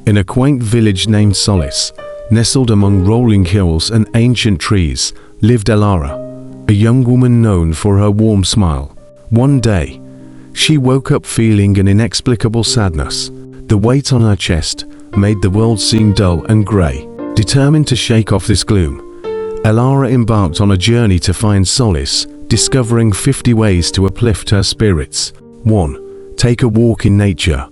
In a quaint village named Solace, nestled among rolling hills and ancient trees, lived Elara, a young woman known for her warm smile. One day, she woke up feeling an inexplicable sadness. The weight on her chest made the world seem dull and grey. Determined to shake off this gloom, Elara embarked on a journey to find solace, discovering 50 ways to uplift her spirits. 1. Take a walk in nature.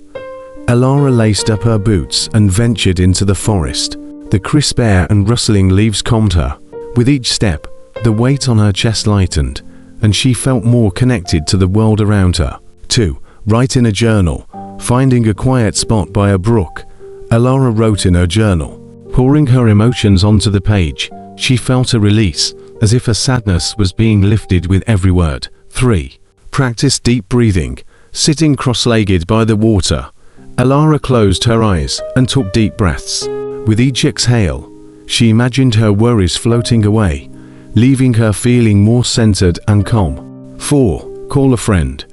Elara laced up her boots and ventured into the forest. The crisp air and rustling leaves calmed her. With each step, the weight on her chest lightened, and she felt more connected to the world around her. 2. Write in a journal. Finding a quiet spot by a brook, Elara wrote in her journal. Pouring her emotions onto the page, she felt a release, as if her sadness was being lifted with every word. 3. Practice deep breathing. Sitting cross-legged by the water, Elara closed her eyes and took deep breaths. With each exhale, she imagined her worries floating away, leaving her feeling more centered and calm. 4. Call a friend.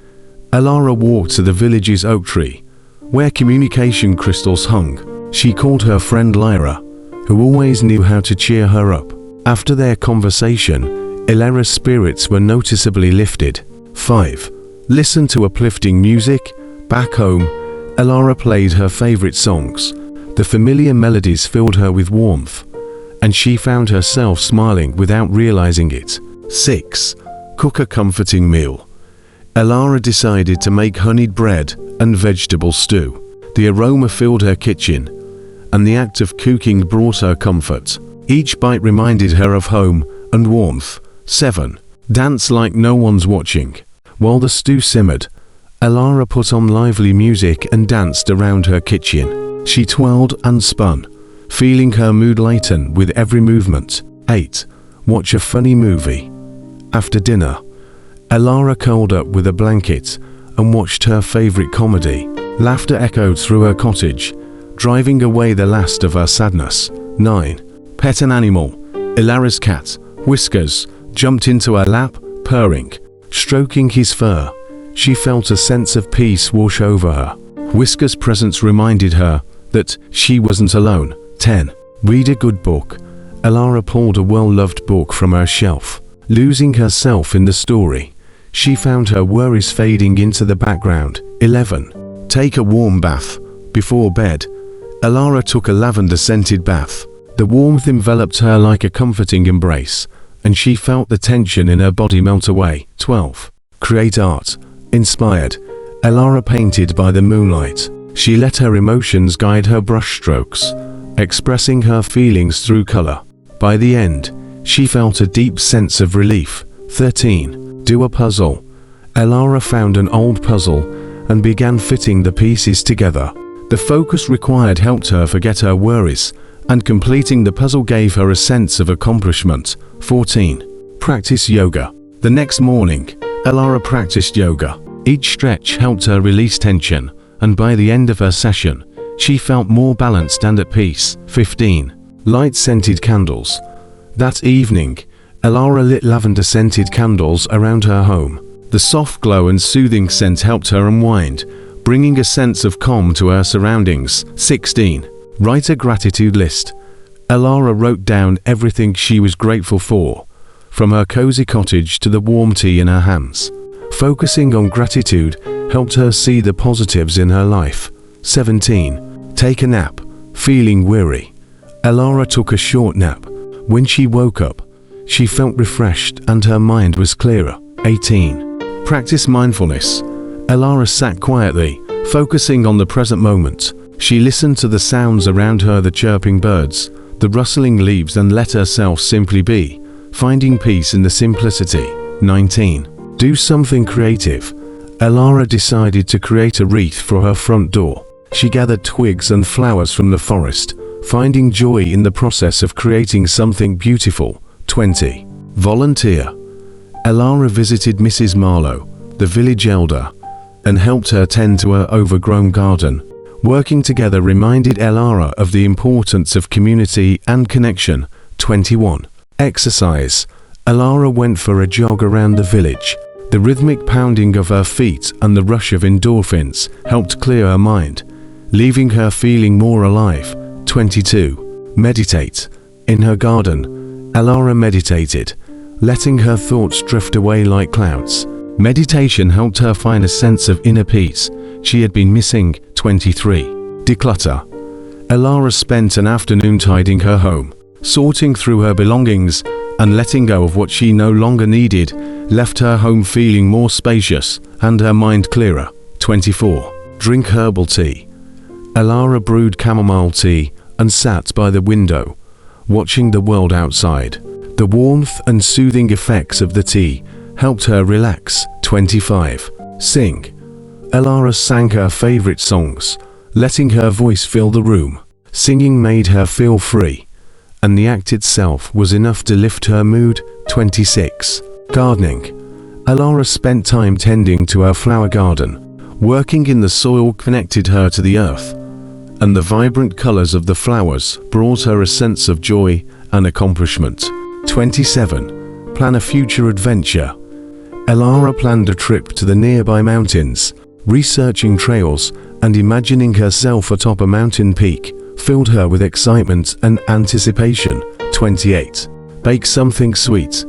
Elara walked to the village's oak tree, where communication crystals hung. She called her friend Lyra, who always knew how to cheer her up. After their conversation, Elara's spirits were noticeably lifted. 5. Listen to uplifting music. Back home, Elara played her favorite songs. The familiar melodies filled her with warmth, and she found herself smiling without realizing it. 6. Cook a comforting meal. Elara decided to make honeyed bread and vegetable stew. The aroma filled her kitchen, and the act of cooking brought her comfort. Each bite reminded her of home and warmth. 7. Dance like no one's watching. While the stew simmered, Elara put on lively music and danced around her kitchen. She twirled and spun, feeling her mood lighten with every movement. 8. Watch a funny movie. After dinner, Elara curled up with a blanket and watched her favorite comedy. Laughter echoed through her cottage, driving away the last of her sadness. 9. Pet an animal. Elara's cat, Whiskers, jumped into her lap, purring. Stroking his fur, she felt a sense of peace wash over her. Whiskers' presence reminded her that she wasn't alone. 10. Read a good book. Elara pulled a well-loved book from her shelf. Losing herself in the story, she found her worries fading into the background. 11. Take a warm bath. Before bed, Elara took a lavender-scented bath. The warmth enveloped her like a comforting embrace, and she felt the tension in her body melt away. 12. Create art. Inspired, Elara painted by the moonlight. She let her emotions guide her brushstrokes, expressing her feelings through color. By the end, she felt a deep sense of relief. 13. Do a puzzle. Elara found an old puzzle and began fitting the pieces together. The focus required helped her forget her worries, and completing the puzzle gave her a sense of accomplishment. 14. Practice yoga. The next morning, Elara practiced yoga. Each stretch helped her release tension, and by the end of her session, she felt more balanced and at peace. 15. Light scented candles. That evening, Elara lit lavender-scented candles around her home. The soft glow and soothing scent helped her unwind, bringing a sense of calm to her surroundings. 16. Write a gratitude list. Elara wrote down everything she was grateful for, from her cozy cottage to the warm tea in her hands. Focusing on gratitude helped her see the positives in her life. 17. Take a nap. Feeling weary, Elara took a short nap. When she woke up, she felt refreshed and her mind was clearer. 18. Practice mindfulness. Elara sat quietly, focusing on the present moment. She listened to the sounds around her, the chirping birds, the rustling leaves, and let herself simply be, finding peace in the simplicity. 19. Do something creative. Elara decided to create a wreath for her front door. She gathered twigs and flowers from the forest, finding joy in the process of creating something beautiful. 20. Volunteer. Elara visited Mrs. Marlowe, the village elder, and helped her tend to her overgrown garden. Working together reminded Elara of the importance of community and connection. 21. Exercise. Elara went for a jog around the village. The rhythmic pounding of her feet and the rush of endorphins helped clear her mind, leaving her feeling more alive. 22. Meditate. In her garden, Elara meditated, letting her thoughts drift away like clouds. Meditation helped her find a sense of inner peace she had been missing. 23. Declutter. Elara spent an afternoon tidying her home, sorting through her belongings and letting go of what she no longer needed, left her home feeling more spacious and her mind clearer. 24. Drink herbal tea. Elara brewed chamomile tea and sat by the window, watching the world outside. The warmth and soothing effects of the tea helped her relax. 25. Sing. Elara sang her favorite songs, letting her voice fill the room. Singing made her feel free, and the act itself was enough to lift her mood. 26. Gardening. Elara spent time tending to her flower garden. Working in the soil connected her to the earth, and the vibrant colors of the flowers brought her a sense of joy and accomplishment. 27. Plan a future adventure. Elara planned a trip to the nearby mountains. Researching trails and imagining herself atop a mountain peak filled her with excitement and anticipation. 28. Bake something sweet.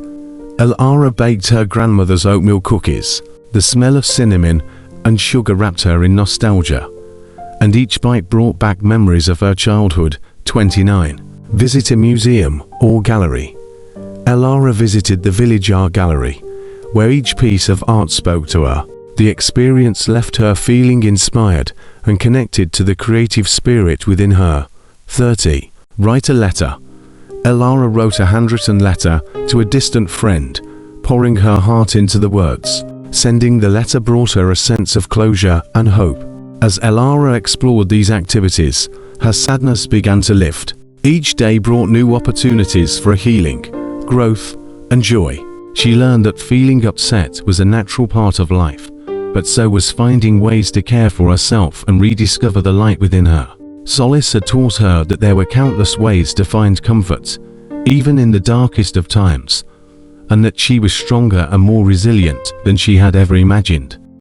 Elara baked her grandmother's oatmeal cookies. The smell of cinnamon and sugar wrapped her in nostalgia, and each bite brought back memories of her childhood. 29. Visit a museum or gallery. Elara visited the village art gallery, where each piece of art spoke to her. The experience left her feeling inspired and connected to the creative spirit within her. 30. Write a letter. Elara wrote a handwritten letter to a distant friend, pouring her heart into the words. Sending the letter brought her a sense of closure and hope. As Elara explored these activities, her sadness began to lift. Each day brought new opportunities for healing, growth, and joy. She learned that feeling upset was a natural part of life, but so was finding ways to care for herself and rediscover the light within her. Solace had taught her that there were countless ways to find comfort, even in the darkest of times, and that she was stronger and more resilient than she had ever imagined.